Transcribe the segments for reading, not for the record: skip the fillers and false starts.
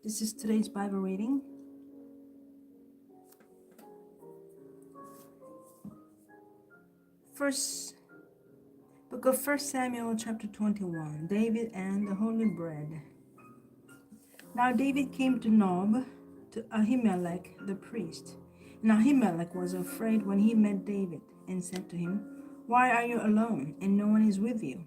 This is today's Bible reading. First book of 1 Samuel chapter 21, David and the Holy Bread. Now David came to Nob, to Ahimelech the priest. And Ahimelech was afraid when he met David, and said to him, "Why are you alone, and no one is with you?"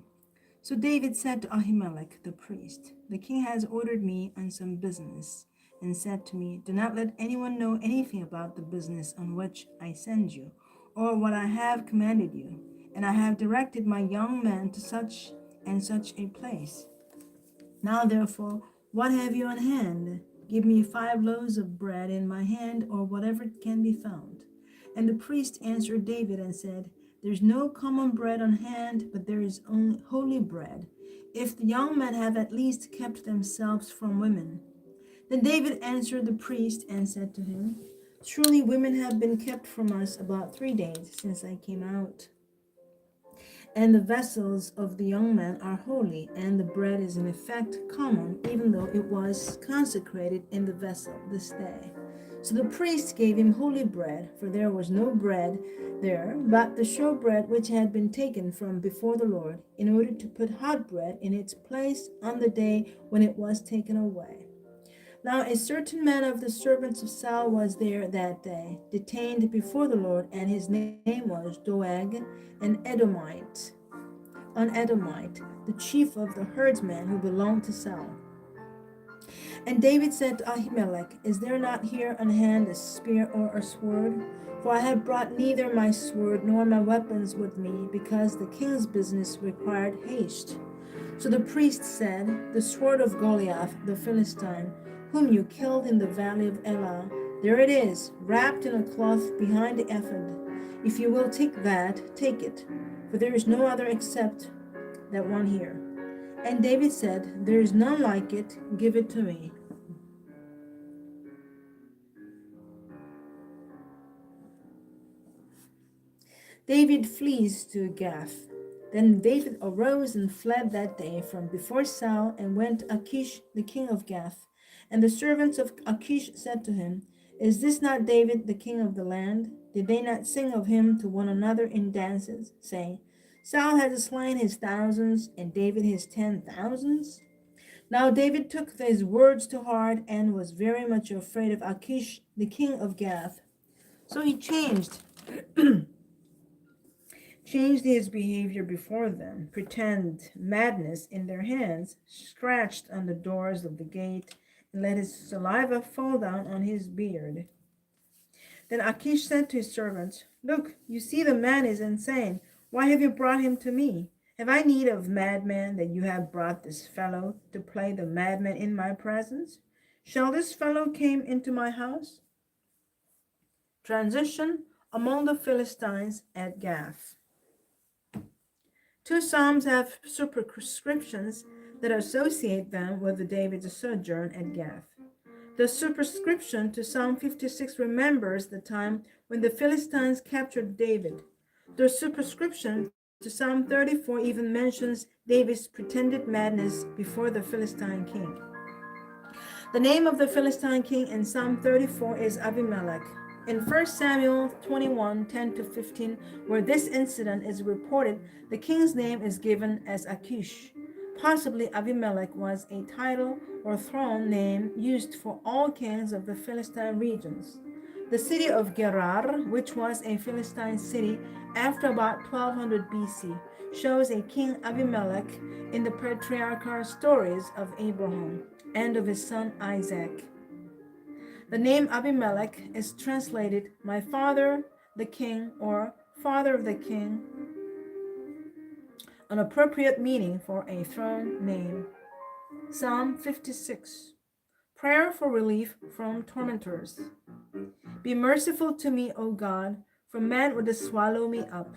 So David said to Ahimelech the priest, "The king has ordered me on some business, and said to me, 'Do not let anyone know anything about the business on which I send you, or what I have commanded you. And I have directed my young man to such and such a place. Now therefore, what have you on hand? Give me 5 loaves of bread in my hand, or whatever can be found." And the priest answered David and said, "There's no common bread on hand, but there is only holy bread, if the young men have at least kept themselves from women." Then David answered the priest and said to him, "Truly women have been kept from us about 3 days since I came out. And the vessels of the young men are holy, and the bread is in effect common, even though it was consecrated in the vessel this day." So the priest gave him holy bread, for there was no bread there but the showbread which had been taken from before the Lord, in order to put hot bread in its place on the day when it was taken away. Now a certain man of the servants of Saul was there that day, detained before the Lord, and his name was Doeg, an Edomite, the chief of the herdsmen who belonged to Saul. And David said to Ahimelech, "Is there not here on hand a spear or a sword? For I have brought neither my sword nor my weapons with me, because the king's business required haste." So the priest said, "The sword of Goliath the Philistine, whom you killed in the valley of Elah, there it is, wrapped in a cloth behind the ephod. If you will take that, take it, for there is no other except that one here." And David said, "There is none like it, give it to me." David flees to Gath. Then David arose and fled that day from before Saul, and went to Achish the king of Gath. And the servants of Achish said to him, "Is this not David the king of the land? Did they not sing of him to one another in dances, saying, 'Saul has slain his thousands, and David his 10,000s?'" Now David took these words to heart, and was very much afraid of Achish the king of Gath. So he changed his behavior before them, pretend madness in their hands, scratched on the doors of the gate, and let his saliva fall down on his beard. Then Achish said to his servants, "Look, you see the man is insane. Why have you brought him to me? Have I need of madmen that you have brought this fellow to play the madman in my presence? Shall this fellow came into my house?" Transition among the Philistines at Gath. 2 Psalms have superscriptions that associate them with David's sojourn at Gath. The superscription to Psalm 56 remembers the time when the Philistines captured David. The superscription to Psalm 34 even mentions David's pretended madness before the Philistine king. The name of the Philistine king in Psalm 34 is Abimelech. In 1 Samuel 21, 10-15, where this incident is reported, the king's name is given as Achish. Possibly Abimelech was a title or throne name used for all kings of the Philistine regions. The city of Gerar, which was a Philistine city after about 1200 BC, shows a king Abimelech in the patriarchal stories of Abraham and of his son Isaac. The name Abimelech is translated "my father the king" or "father of the king," an appropriate meaning for a throne name. Psalm 56. Prayer for relief from tormentors. Be merciful to me, O God, for man would swallow me up.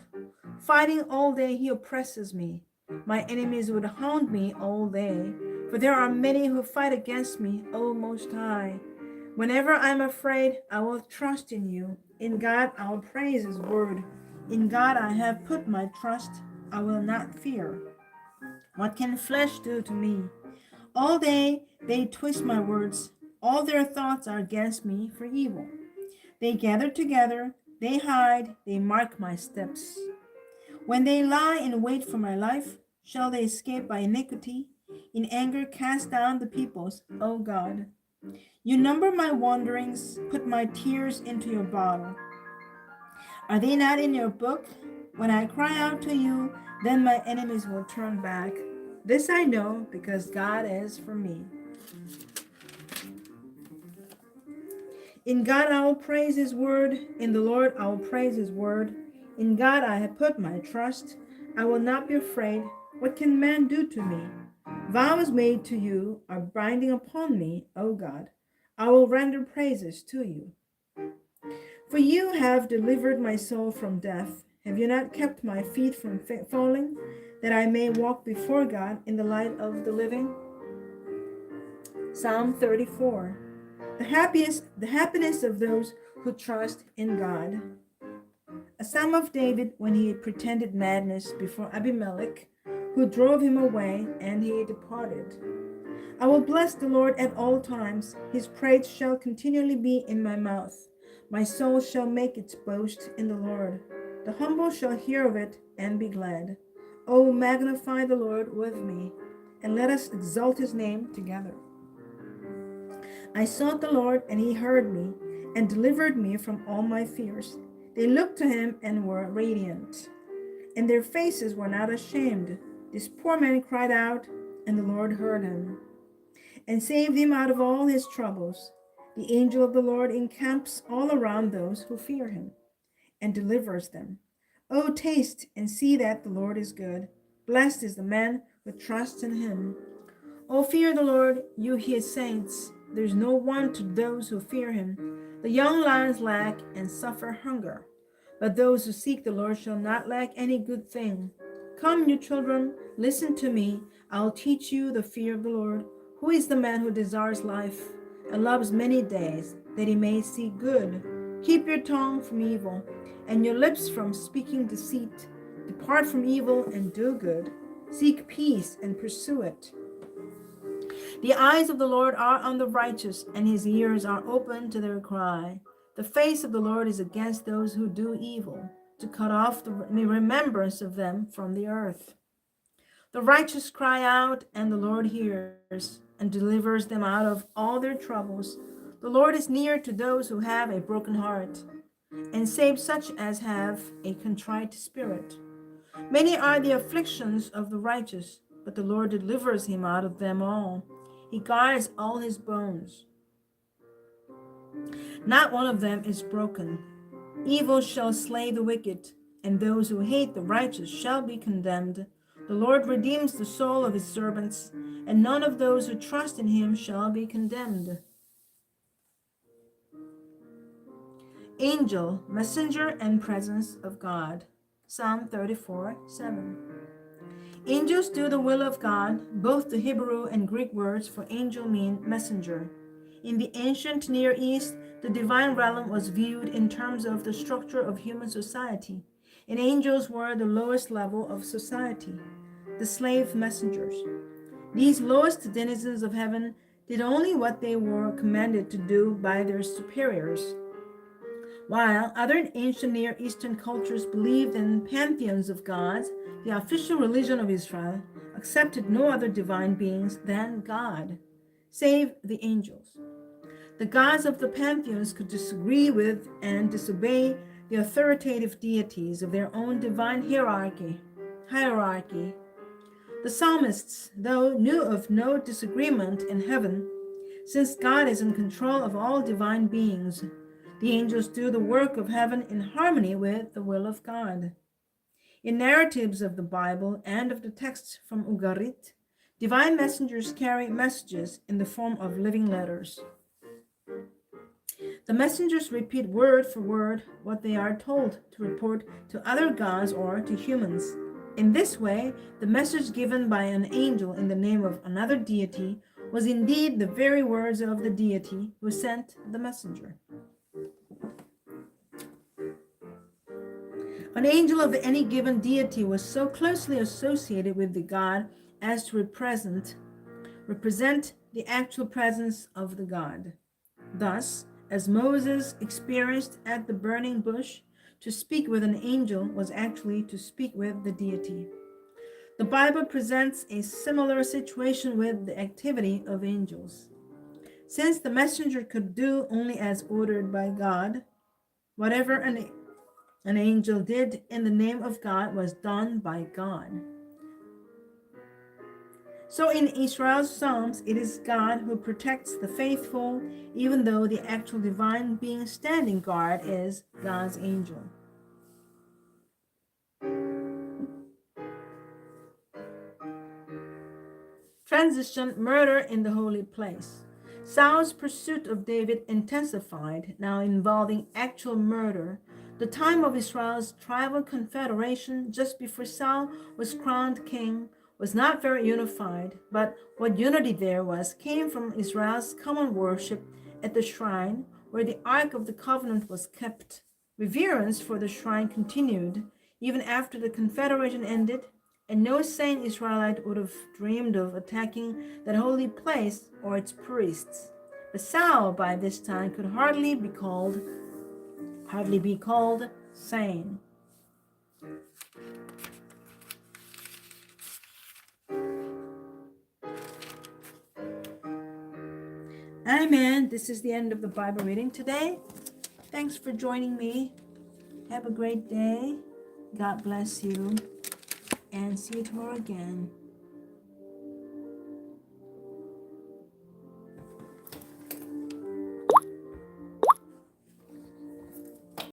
Fighting all day he oppresses me. My enemies would hound me all day, for there are many who fight against me, O Most High. Whenever I'm afraid, I will trust in you. In God I will praise his word. In God I have put my trust. I will not fear. What can flesh do to me? All day they twist my words. All their thoughts are against me for evil. They gather together, they hide, they mark my steps. When they lie in wait for my life, shall they escape by iniquity? In anger, cast down the peoples, O God. You number my wanderings, put my tears into your bottle. Are they not in your book? When I cry out to you, then my enemies will turn back. This I know because God is for me. In God I will praise his word. In the Lord I will praise his word. In God I have put my trust. I will not be afraid. What can man do to me? Vows made to you are binding upon me, O God. I will render praises to you. For you have delivered my soul from death. Have you not kept my feet from falling, that I may walk before God in the light of the living? Psalm 34. The happiness of those who trust in God. A psalm of David when he pretended madness before Abimelech, who drove him away, and he departed. I will bless the Lord at all times. His praise shall continually be in my mouth. My soul shall make its boast in the Lord. The humble shall hear of it and be glad. Oh, magnify the Lord with me, and let us exalt his name together. I sought the Lord, and he heard me, and delivered me from all my fears. They looked to him and were radiant, and their faces were not ashamed. This poor man cried out, and the Lord heard him, and saved him out of all his troubles. The angel of the Lord encamps all around those who fear him, and delivers them. Oh, taste and see that the Lord is good. Blessed is the man who trusts in him. Oh, fear the Lord, you his saints. There's no want to those who fear him. The young lions lack and suffer hunger, but those who seek the Lord shall not lack any good thing. Come, you children, listen to me. I'll teach you the fear of the Lord. Who is the man who desires life and loves many days, that he may see good? Keep your tongue from evil, and your lips from speaking deceit. Depart from evil and do good. Seek peace and pursue it. The eyes of the Lord are on the righteous, and his ears are open to their cry. The face of the Lord is against those who do evil, to cut off the remembrance of them from the earth. The righteous cry out, and the Lord hears, and delivers them out of all their troubles. The Lord is near to those who have a broken heart, and saves such as have a contrite spirit. Many are the afflictions of the righteous, but the Lord delivers him out of them all. He guards all his bones. Not one of them is broken. Evil shall slay the wicked, and those who hate the righteous shall be condemned. The Lord redeems the soul of his servants, and none of those who trust in him shall be condemned. Angel, messenger, and presence of God. Psalm 34:7. Angels do the will of God. Both the Hebrew and Greek words for angel mean messenger. In the ancient Near East, the divine realm was viewed in terms of the structure of human society, and angels were the lowest level of society, the slave messengers. These lowest denizens of heaven did only what they were commanded to do by their superiors. While other ancient Near Eastern cultures believed in pantheons of gods, the official religion of Israel accepted no other divine beings than God, save the angels. The gods of the pantheons could disagree with and disobey the authoritative deities of their own divine hierarchy. The psalmists, though, knew of no disagreement in heaven, since God is in control of all divine beings. The angels do the work of heaven in harmony with the will of God. In narratives of the Bible and of the texts from Ugarit, divine messengers carry messages in the form of living letters. The messengers repeat word for word what they are told to report to other gods or to humans. In this way, the message given by an angel in the name of another deity was indeed the very words of the deity who sent the messenger. An angel of any given deity was so closely associated with the god as to represent represent the actual presence of the God. Thus, as Moses experienced at the burning bush, to speak with an angel was actually to speak with the deity. The Bible presents a similar situation with the activity of angels. Since the messenger could do only as ordered by God, whatever an angel did in the name of God was done by God. So in Israel's Psalms, it is God who protects the faithful, even though the actual divine being standing guard is God's angel. Transition: murder in the holy place. Saul's pursuit of David intensified, now involving actual murder. The time of Israel's tribal confederation just before Saul was crowned king was not very unified, but what unity there was came from Israel's common worship at the shrine where the Ark of the Covenant was kept. Reverence for the shrine continued even after the confederation ended, and no sane Israelite would have dreamed of attacking that holy place or its priests. But Saul by this time could hardly be called sane. Amen. This is the end of the Bible reading today. Thanks for joining me. Have a great day. God bless you. And see you tomorrow again.